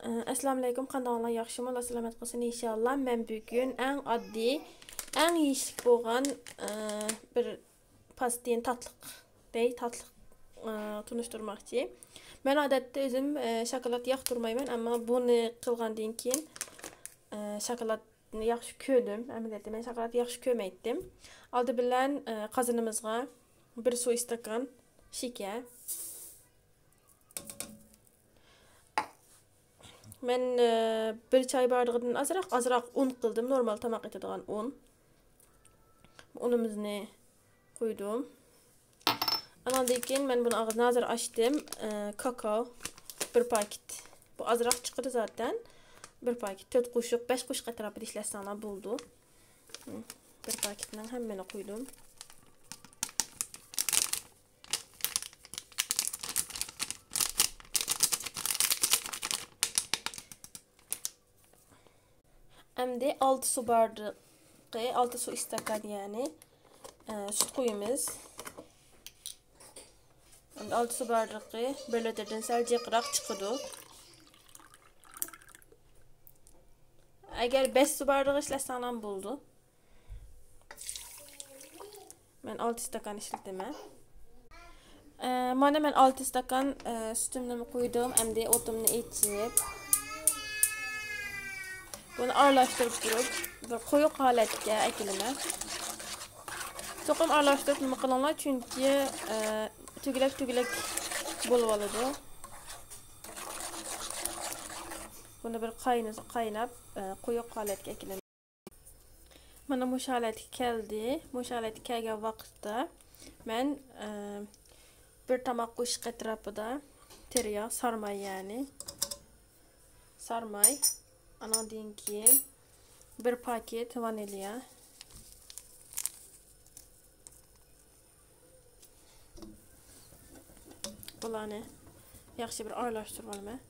Assalamu alaykum, qandoqlar, yaxshimi? Alloh salomat qilsin inshaalloh. Men bugun eng oddiy, eng yeyishlik bo'lgan bir pastin tatliq tunishtirmoqchi. Men odatda o'zim shokolad yoqtirmayman, ammo buni qilgandan keyin shokoladni yaxshi ko'rdim. Amaliyotda men shokolad yaxshi ko'rmaydim. Oldi bilan qozonimizga bir su stakan shakar, men bir çay bardağından azroq un qildim, normal tamoq etadigan un. Unimizni qo'ydim. Andan keyin men buni og'zini hozir ochdim. Kakao bir paket. Bu azroq chiqdi zaten. Bir paket 4 qo'shiq, 5 qo'shiq atrofida ishlasanglar bo'ldi. Bir paketning hammani qo'ydim. Endi 6 su bardağı, 6 su istakan yani süt koyumuz. Endi 6 su bardağı 1 litrden sal jiqroq chiqadi. Agar 5 su bardağı ishlasanglar bo'ldi. Men 6 stakan ishladim. Mana men 6 stakan sütümni qo'ydim. Endi o'timni ichib bunu aralashtirib turib, bir qo'yiq holatga aytilaman. Cho'qim aralashtirib nima qilinglar, chunki tugilak bo'lib oladi. Buni bir qaynab qo'yiq holatga aytilaman. Mana bu holatga keldi. Bu holatga kelgan vaqtda men bir tomoq qo'shiq atrofida tereyog, sarmay yani. Sarmay. Andan keyin bir paket vanilya, bularni yaxshi bir aralashtirib olaman.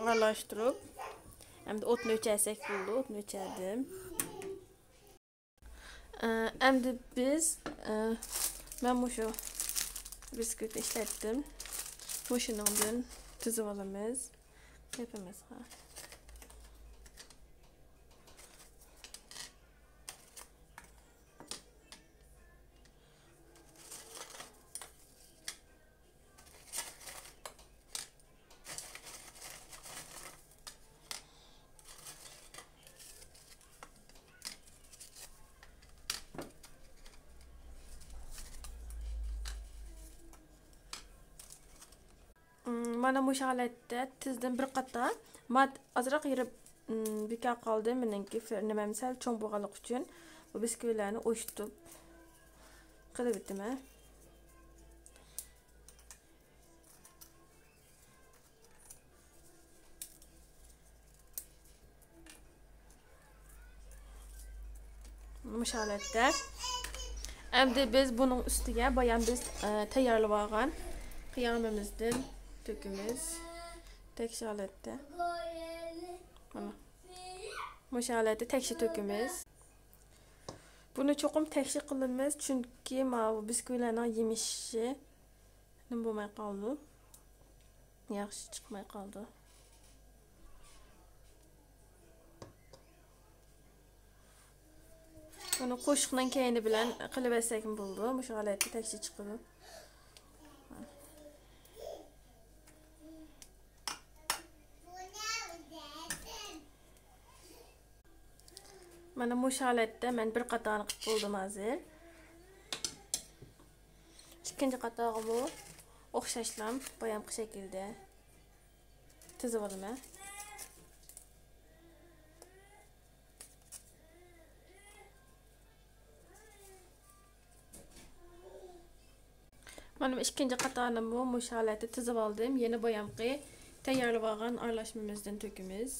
Aralashtirib, endi o'tni o'chirsak bo'ldi, o'tni o'chirdim. Endi biz men şu bisküvit ishlatdim. Shundan tuzib olamiz. Hepimiz ha. Mana bu holatda tizdim bir qator. Mat azroq yirib beka qoldi meniki nima misal cho'ng bo'lganlik uchun bu biskvitlarni o'chitib qilib bitdim. Bu holatda endi biz buning ustiga bayan biz tayyorlab olgan qiyomimizdan tökümüz tek şaletdə. Bu şaletdə tekşi tökümüz. Bunu çoxum tekşi qılımız çünki bu bisküvilərin yemişi nima bo'lmay qoldi. Yaxshi chiqmay qoldi. Buni qo'shiqdan keyini bilan qilib olsak bo'ldi. Bu şaletdə tekşi chiqadi. Mana bu holatda men bir qatorni qilib bo'ldim hozir. Ikkinchi qatori bu o'xshashlam boyamqi shaklda tizib olaman. Mana ikkinchi qatorni bu holatda tizib oldim. Yana boyamqi tayyorlab olgan aralashmamizdan to'kimiz.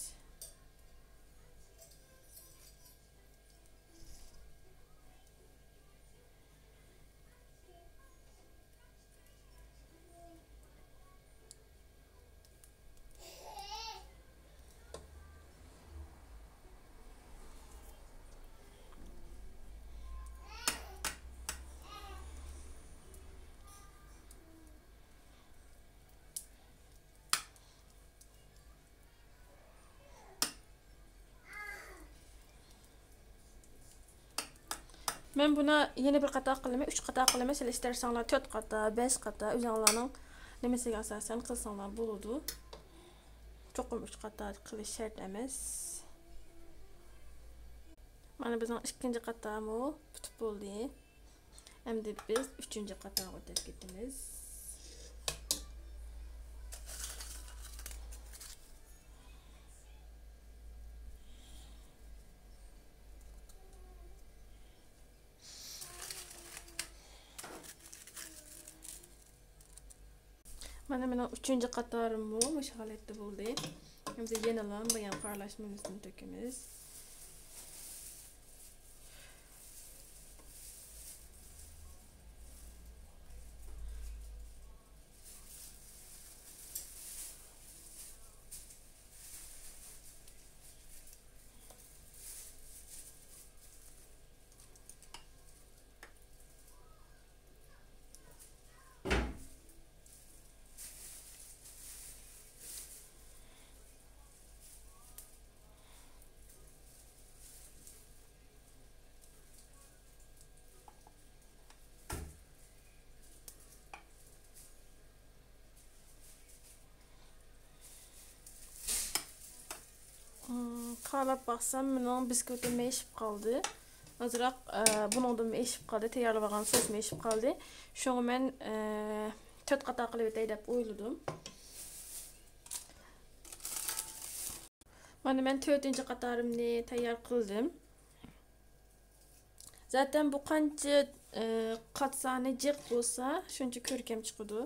Ben buna yeni bir qata qilma, 3 qata qilma, siz isterseniz 4 qata, 5 qata özünlərinin nemesiga asasen qilsanlar boludu. Çoxum 3 qata qilish şart emas. Mana bizning ikkinchi qatami bitib bo'ldi. Endi biz 3-chi qataga o'tib ketamiz. Mana men 3-chi qatarim bu holatda bo'ldi. Endi yana bayan qaralashmamizni to'kamiz. Qarab baxsam, mening biskvitim eşib qaldı. Azraq bunundan eşib qaldı, tayyorlagan sos eşib qaldı. Şunu men 4 qata qilib etay deb o'yladim. Mana men 4-chi qatarimni tayyor qildim. Zaten bu qancha qatsani jiq bo'lsa, shuncha ko'rkam chiqadi.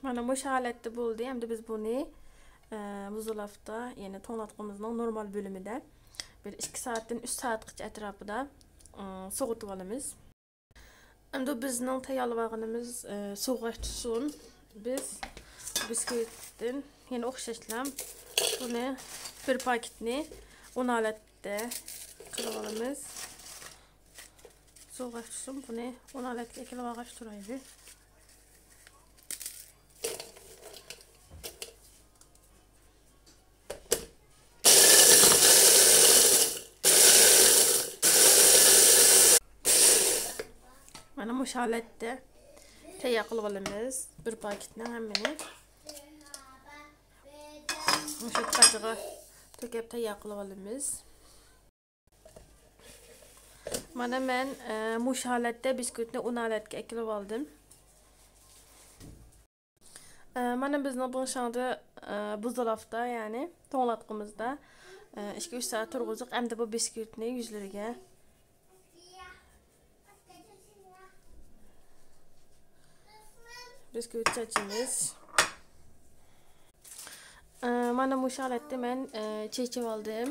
Mana bu holatda bo'ldi. Endi biz buni buzdolabda, ya'ni to'nglatqimizning normal bölümünde bir 2 saatdan 3 saatgacha atrofida sovutib olamiz. Endi bizning tayyorlaganimiz sovuqlashsin. Biz biskvitdan yana o'xshashlam buni bir paketni 10 holatda qilib olamiz. Sovuqlashsin, buni 10 holatga ekilib olishtiraylik. Mana bu holatda tayyor qilib olamiz. Bir paketni hammani o'sha qatiqqa to'kib tayyor qilib olamiz. Mana men bu holatda biskvitni 10 holatga ekilib oldim. Mana bizning bu shanda buzdolabda, ya'ni to'nglatqimizda 2-3 saat turg'izib, endi bu biskvitni yuzlariga bisküvit çeçimiz. Mana bu holatda men chechib oldim.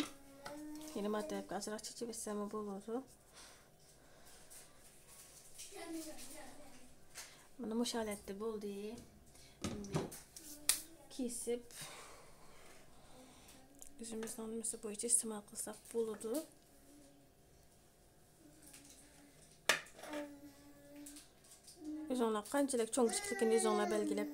Yine matayapga azroq chechib etsam bo'ladi. Mana bu holatda bo'ldi. Kesib o'zimizning nimasi bo'yicha iste'mol qilsak bo'ladi. O'zinglar qanchalik cho'ng kichikligini o'zinglar belgilab.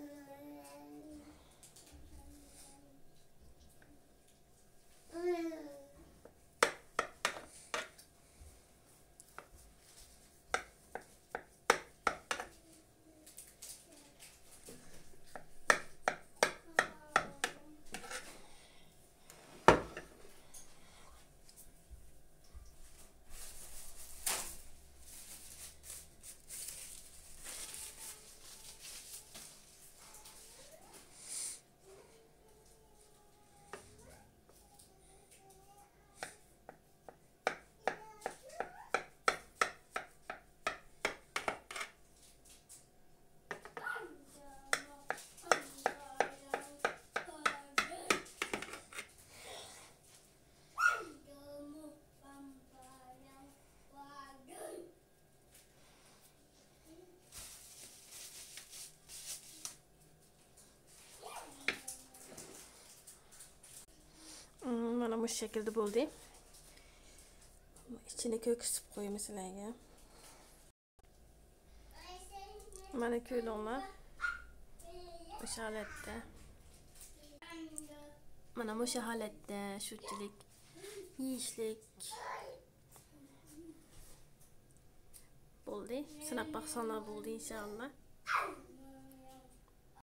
bu şekilde buldu. İçine köküsüp koyayım sizlerge. Mana köylüğünler bu halette. Mana bu halette şutçilik, yiyişlik buldu. Sınap baksanlar buldu inşallah.